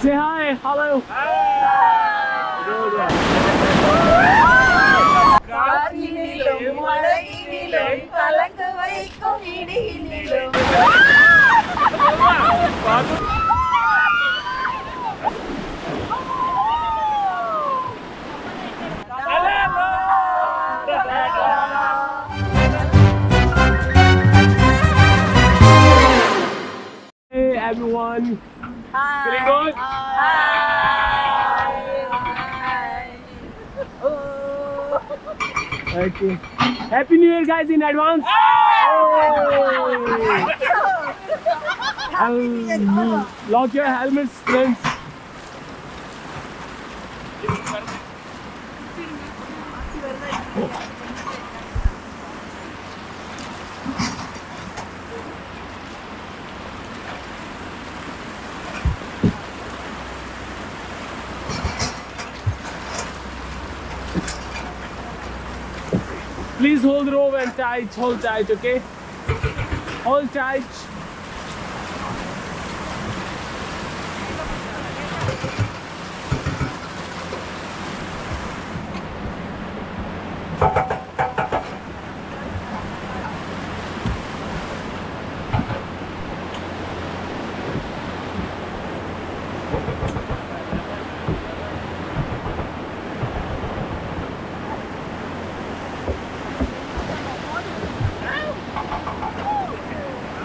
Say hi, hello. Hey everyone. Hi. Feeling good? Hi. Okay. Happy New Year, guys, in advance. Lock your helmets, friends. Please hold the rope and tight, hold tight, okay? Hold tight.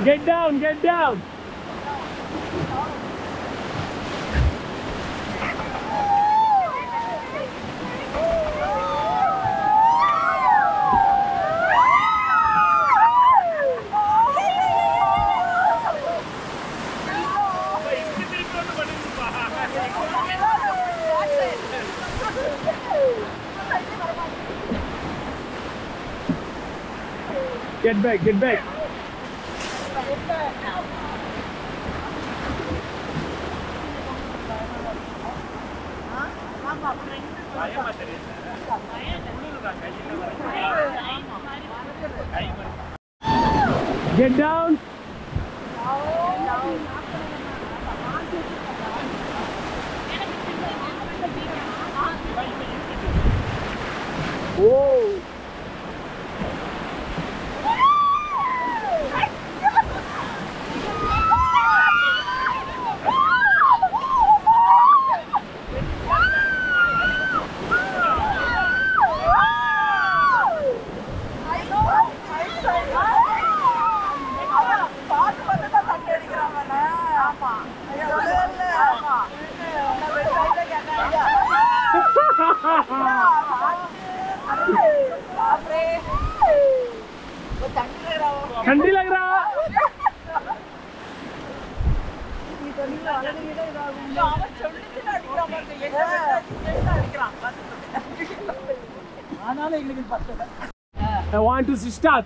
Get down, get down. Get back, get back. Get down. Whoa. ठंडी लग रहा I want to start.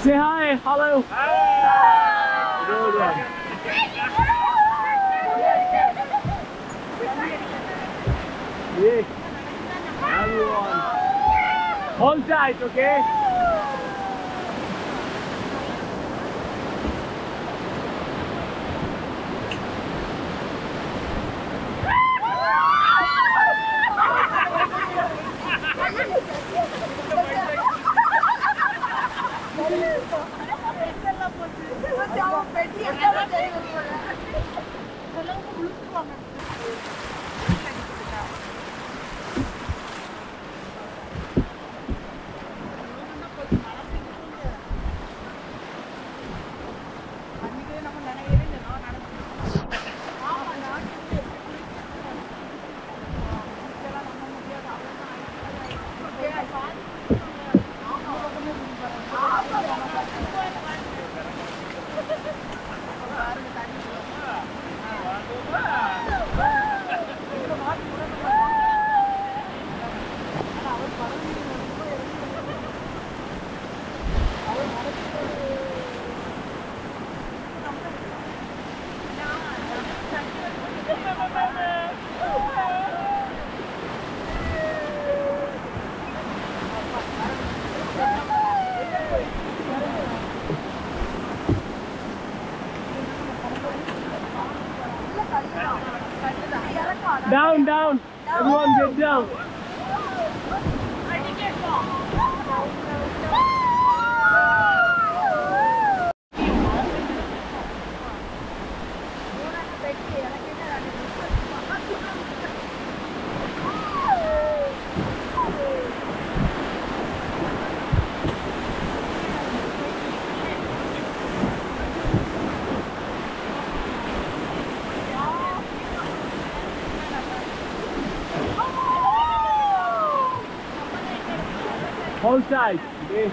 Say hi, hello. Yeah. Everyone. Hold tight, okay? down, down. Everyone get down. Hold tight. Okay.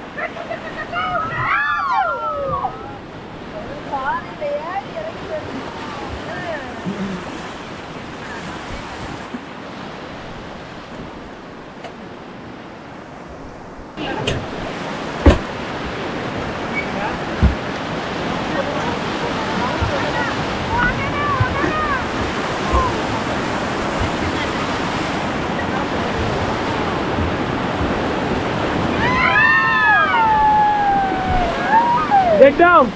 Get down!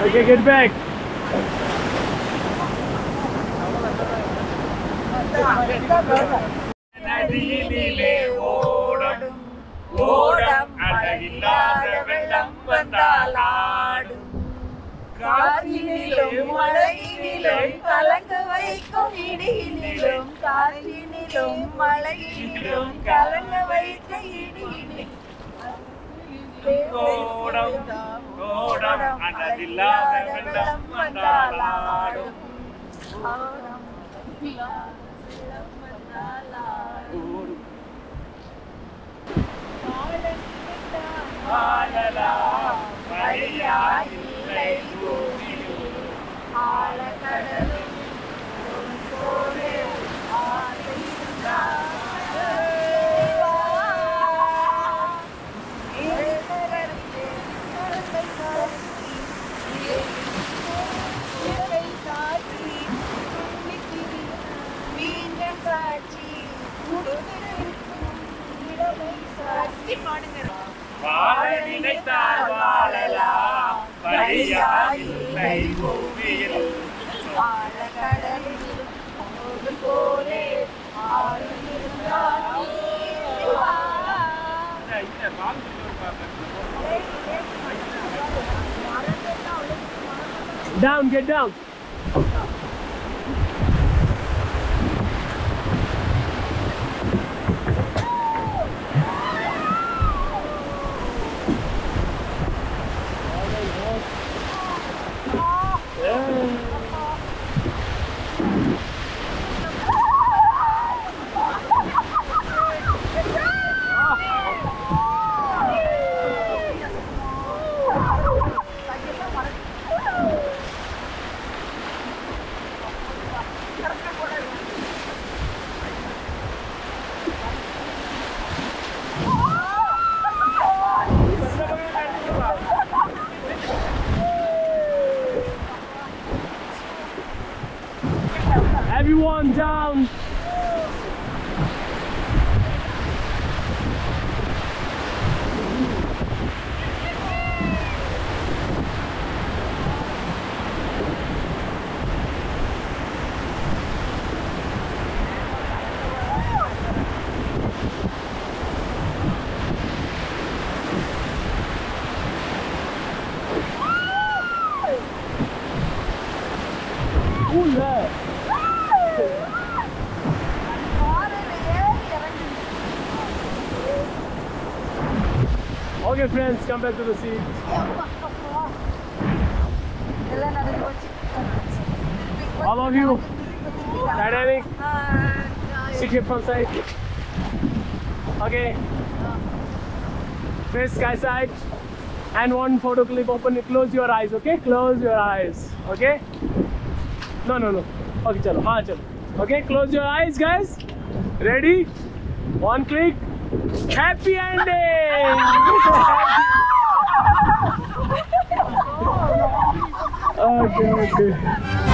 Okay, get back. காற்றினிலும் மழையினிலும் கலங்க வைக்கும் இடியினிலும் காற்றினிலும் மழையினிலும் கலங்க வைக்க இடியினிலும் கோடம் கோடம் அனதில்லாத வெள்ளம் வந்தாலாடும் கோடம் வெள்ளம் வந்தாலாடும் வாழலாம் மழையாயில்லை பூமியில் ஆழக்கடலும் போலே ஆசையிருந்தால் வாழ நினைத்தால் வாழலாம் வழியாயில்லை பூமியில் ஆழக்கடலில் போலே Down, get down. Everyone down. Okay friends, come back to the seat. All of you, Titanic, sit here front side. Okay, face sky side, and one photo clip. Open it, close your eyes. Okay, close your eyes. Okay, no. Okay, chalo, chalo. Okay, close your eyes guys. Ready? One click. Happy ending! Okay.